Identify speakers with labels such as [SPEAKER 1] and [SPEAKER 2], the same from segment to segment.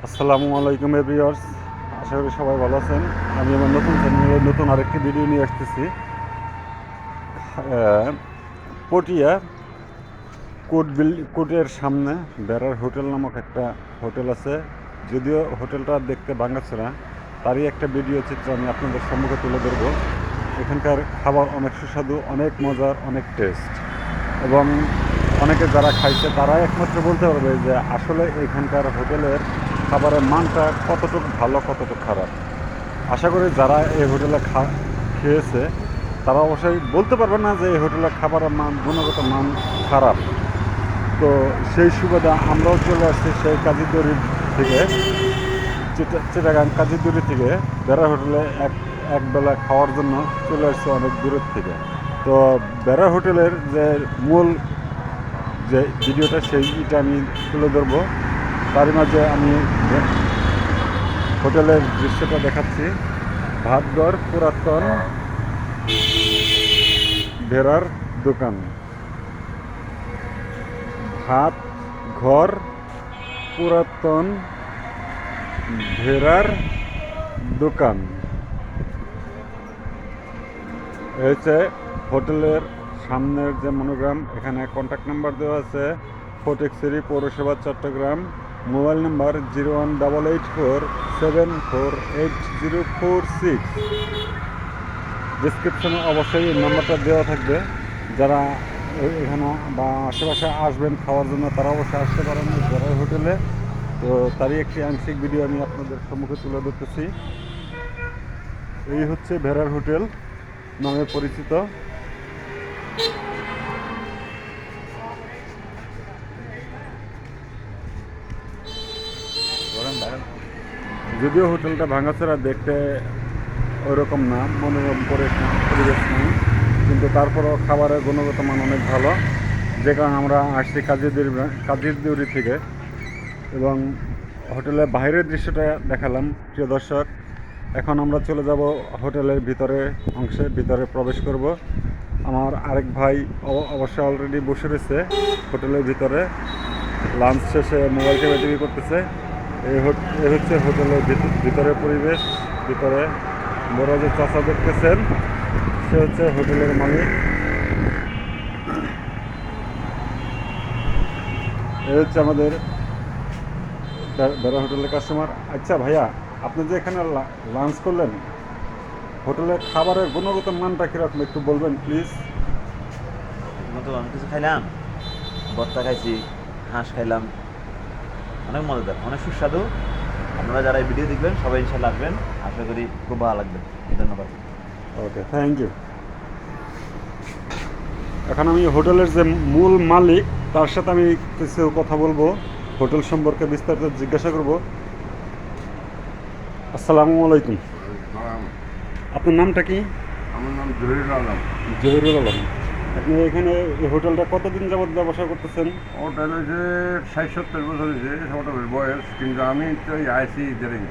[SPEAKER 1] আসসালামু আলাইকুম এভরিওয়ার্স, আশা করি সবাই ভালো আছেন। আমি আমার নতুন চ্যানেলে নতুন আরেকটি ভিডিও নিয়ে আসতেছি। পটিয়া কোর্টের সামনে বেড়ার হোটেল নামক একটা হোটেল আছে। যদিও হোটেলটা দেখতে ভাঙাচোরা, তারই একটা ভিডিও চিত্র আমি আপনাদের সম্মুখে তুলে ধরবো। এখানকার খাবার অনেক সুস্বাদু, অনেক মজার, অনেক টেস্ট, এবং অনেকে যারা খাইছে তারাই একমাত্র বলতে পারবে যে আসলে এখানকার হোটেলের খাবারের মানটা কতটুকু ভালো, কতটুকু খারাপ। আশা করি যারা এই হোটেলে খেয়েছে তারা অবশ্যই বলতে পারবে না যে এই হোটেলের খাবারের মান, গুণগত মান খারাপ। তো সেই সুবাদে আমরাও চলে আসছি সেই কাজীদড়ি থেকে, চিটাগাং কাজীদড়ি থেকে বেড়া হোটেলে একবেলা খাওয়ার জন্য চলে আসছে অনেক দূরের থেকে। তো বেড়া হোটেলের যে মূল যে ভিডিওটা সেইটা আমি তুলে ধরবো। তার মাঝে আমি হোটেলের দৃশ্যটা দেখাচ্ছি। ভাতঘর পুরাতন ভেড়ার দোকান, ভাত ঘর পুরাতন ভেড়ার দোকান। হয়েছে হোটেলের সামনের যে মনোগ্রাম, এখানে কন্ট্যাক্ট নাম্বার দেওয়া আছে। ফটিকছড়ি পৌরসভা, চট্টগ্রাম। Mobile number 01847480446। ডিসক্রিপশনে অবশ্যই এই নাম্বারটা দেওয়া থাকবে। যারা এখানে বা আশেপাশে আসবেন খাওয়ার জন্য তারা অবশ্যই আসতে পারেন এই ভেড়ার হোটেলে। তো তারই একটি আংশিক ভিডিও আমি আপনাদের সম্মুখে তুলে ধরতেছি। এই হচ্ছে ভেড়ার হোটেল নামে পরিচিত। যদিও হোটেলটা ভাঙাচোরা, দেখতে ওইরকম না, মনোরম পরিবেশ নেই, কিন্তু তারপরও খাবারের গুণগত মান অনেক ভালো, যে কারণে আমরা আসছি কাজীরদুড়ি থেকে। এবং হোটেলের বাইরের দৃশ্যটা দেখালাম প্রিয় দর্শক। এখন আমরা চলে যাব হোটেলের ভিতরে প্রবেশ করব। আমার আরেক ভাই অবশ্য অলরেডি বসে রয়েছে হোটেলের ভিতরে, লাঞ্চ শেষে মোবাইল টিভি করতেছে। এই হচ্ছে হোটেলের ভিতরের পরিবেশ। ভিতরে বড় যে চাচা দেখতেছেন, সে হচ্ছে হোটেলের মালিক। এই হচ্ছে আমাদের বেড়া হোটেলের কাস্টমার। আচ্ছা ভাইয়া, আপনি যে এখানে লাঞ্চ করলেন, হোটেলের খাবারের গুণগত মানটা কীরকম একটু বলবেন প্লিজ?
[SPEAKER 2] মতো আমি কিছু খাইলাম, ভর্তা খাইছি, হাঁস খাইলাম, অনেক মজাদার, অনেক সুস্বাদু। আপনারা যারা এই ভিডিও দেখবেন সবাই ইনশাল্লাহ আসবেন, আশা করি খুব ভালো লাগবে। ধন্যবাদ।
[SPEAKER 1] ওকে, থ্যাংক ইউ। এখন আমি হোটেলের যে মূল মালিক তার সাথে আমি কিছু কথা বলবো, হোটেল সম্পর্কে বিস্তারিত জিজ্ঞাসা করব। আসসালামু আলাইকুম, আপনার নামটা কি?
[SPEAKER 3] আমার নাম জহিরুল আলম।
[SPEAKER 1] জহিরুল আলম। আপনি এখানে এই হোটেলটা কতদিন যাবত ব্যবসা করতেছেন?
[SPEAKER 3] হোটেল হয়েছে 60-70 বছর হয়েছে হোটেলের বয়স, কিন্তু আমি তো আইসি ইদারিং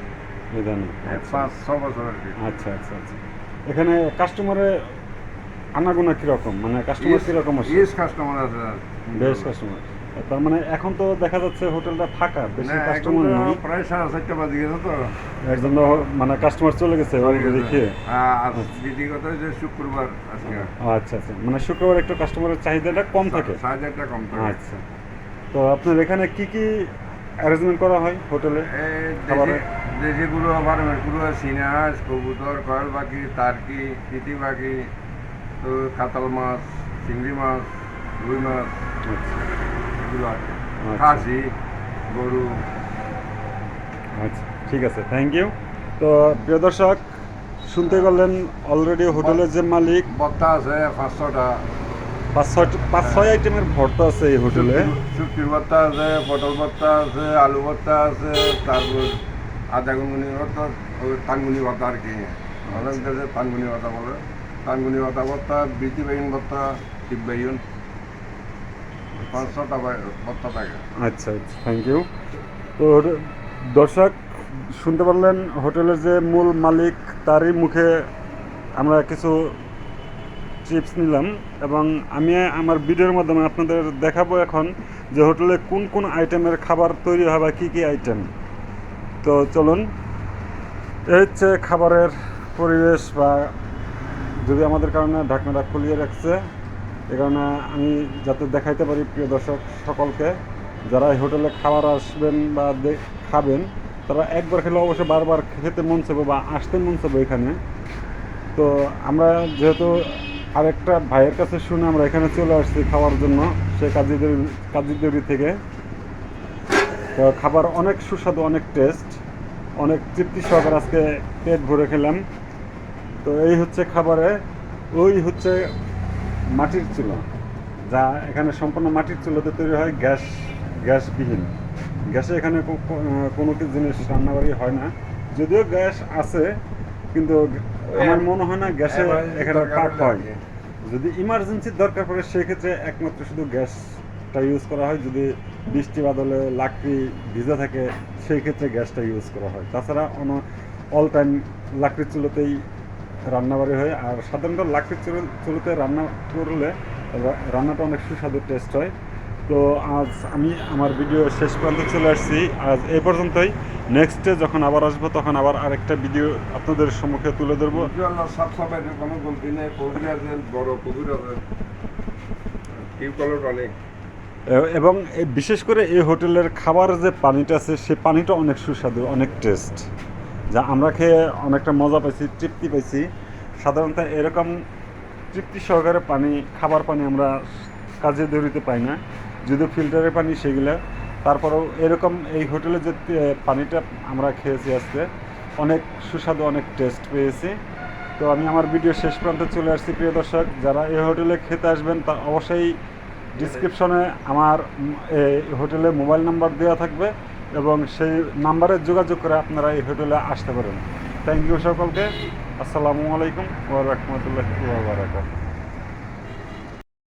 [SPEAKER 1] ইদানিং। আচ্ছা
[SPEAKER 3] 5-6 বছর আর কি।
[SPEAKER 1] আচ্ছা আচ্ছা আচ্ছা। এখানে কাস্টমারের আনাগোনা কীরকম, মানে কাস্টমার কীরকম আসে?
[SPEAKER 3] ইয়েস কাস্টমার আছে আর
[SPEAKER 1] বেশ কাস্টমার। তার মানে এখন তো দেখা যাচ্ছে হোটেলটা ফাঁকা, বেশি
[SPEAKER 3] না, এখন
[SPEAKER 1] কাস্টমার
[SPEAKER 3] তো
[SPEAKER 1] নেই।
[SPEAKER 3] প্রায় 4:30 বাজে গেছে তো
[SPEAKER 1] এর জন্য মানে কাস্টমার চলে গেছে দেখিয়ে।
[SPEAKER 3] আর দ্বিতীয় কথা হচ্ছে শুক্রবার আজকে।
[SPEAKER 1] আচ্ছা আচ্ছা, মানে শুক্রবার একটু কাস্টমারের চাহিদাটা কম থাকে।
[SPEAKER 3] সাইজটা কম থাকে।
[SPEAKER 1] আচ্ছা, তো আপনার এখানে কি কি অ্যারেঞ্জমেন্ট করা হয় হোটেলে
[SPEAKER 3] এই
[SPEAKER 1] খাবারে?
[SPEAKER 3] দেশি গুঁড়ো, ফার্মের গুঁড়ো, সিনাস, কবুতর, কয়েল পাখি, টার্কি, তিতি পাখি, তো কাতল মাছ, চিংড়ি মাছ, রুই মাছ,
[SPEAKER 1] আচ্ছা
[SPEAKER 3] এগুলো আর কি।
[SPEAKER 1] আচ্ছা।
[SPEAKER 3] খাসি, গরু।
[SPEAKER 1] আচ্ছা, ঠিক আছে, থ্যাংক ইউ। তো প্রিয় দর্শক, শুনতে পারলেন অলরেডি হোটেলের যে মালিক,
[SPEAKER 3] ভর্তা আছে 500টা।
[SPEAKER 1] 5-6 আইটেমের ভর্তা আছে এই হোটেলে।
[SPEAKER 3] শুটকির ভর্তা আছে, পটল ভর্তা আছে, আলু ভর্তা আছে, তারপর আদা গুনগুনি ভর্তা, ওই তানগুনি ভর্তা আর কি। অনেক দেশে তানগুনি ভর্তা বলে। তানগুনি ভর্তা, বিটি বেগুন ভর্তা, টিপ বেগুন, 500টা ভর্তা থাকে।
[SPEAKER 1] আচ্ছা আচ্ছা, থ্যাংক ইউ। তো দর্শক, শুনতে পারলেন হোটেলের যে মূল মালিক, তারই মুখে আমরা কিছু টিপস নিলাম, এবং আমি আমার ভিডিওর মাধ্যমে আপনাদের দেখাবো এখন যে হোটেলে কোন কোন আইটেমের খাবার তৈরি হয় বা কী কী আইটেম। তো চলুন, এই হচ্ছে খাবারের পরিবেশ, বা যদি আমাদের কারণে ঢাকনাটা খুলিয়ে রাখছে, এ কারণে আমি যাতে দেখাইতে পারি প্রিয় দর্শক সকলকে, যারা এই হোটেলে খাবার আসবেন বা খাবেন, তারা একবার খেলে অবশ্যই বারবার খেতে মন চাইবে বা আসতে মন চাইবে এখানে। তো আমরা যেহেতু আরেকটা ভাইয়ের কাছে শুনে আমরা এখানে চলে আসছি খাওয়ার জন্য, সে কাজীদেউরি থেকে। তো খাবার অনেক সুস্বাদু, অনেক টেস্ট, অনেক তৃপ্তি সহকারে আজকে পেট ভরে খেলাম। তো এই হচ্ছে খাবারে, ওই হচ্ছে মাটির চুলা, যা এখানে সম্পূর্ণ মাটির চুলাতে তৈরি হয়, গ্যাসবিহীন। গ্যাসে এখানে কোনো কিছু জিনিস রান্নাবাড়ি হয় না, যদিও গ্যাস আছে, কিন্তু আমার মনে হয় না গ্যাসে এখানে পাক হয়। যদি ইমার্জেন্সির দরকার পড়ে সেক্ষেত্রে একমাত্র শুধু গ্যাসটা ইউজ করা হয়, যদি বৃষ্টি বাদলে লাকড়ি ভিজা থাকে সেই ক্ষেত্রে গ্যাসটা ইউজ করা হয়। তাছাড়া অল টাইম লাকড়ির চুলোতেই রান্নাবাড়ি হয়। আর সাধারণত লাকড়ির চুলোতে রান্না করলে রান্নাটা অনেক সুস্বাদু টেস্ট হয়। তো আজ আমি আমার ভিডিও শেষ প্রান্তে চলে আসছি, আজ এই পর্যন্তই। নেক্সটে যখন আবার আসবো তখন আবার আরেকটা ভিডিও আপনাদের সম্মুখে তুলে ধরবো।
[SPEAKER 3] সাফসাফাইয়ের কোনো গলতি নেই, পুকুর আছে, বড় পুকুর আছে, টিউবওয়েলের পানি।
[SPEAKER 1] এবং বিশেষ করে এই হোটেলের খাবার যে পানিটা আছে সে পানিটা অনেক সুস্বাদু, অনেক টেস্ট, যা আমরা খেয়ে অনেকটা মজা পাইছি, তৃপ্তি পাইছি। সাধারণত এরকম তৃপ্তি সহকারে খাবার পানি আমরা কাজীদেউরিতে পাই না, যদিও ফিল্টারের পানি সেগুলো। তারপরেও এরকম এই হোটেলে যে পানিটা আমরা খেয়েছি আজকে অনেক সুস্বাদু, অনেক টেস্ট পেয়েছি। তো আমি আমার ভিডিও শেষ প্রান্তে চলে আসছি প্রিয় দর্শক, যারা এই হোটেলে খেতে আসবেন তা অবশ্যই ডিসক্রিপশনে আমার এই হোটেলে মোবাইল নাম্বার দেওয়া থাকবে, এবং সেই নাম্বারে যোগাযোগ করে আপনারা এই হোটেলে আসতে পারেন। থ্যাংক ইউ সকলকে। আসসালামু আলাইকুম ওয়া রাহমাতুল্লাহি ওয়া বারাকাতুহু।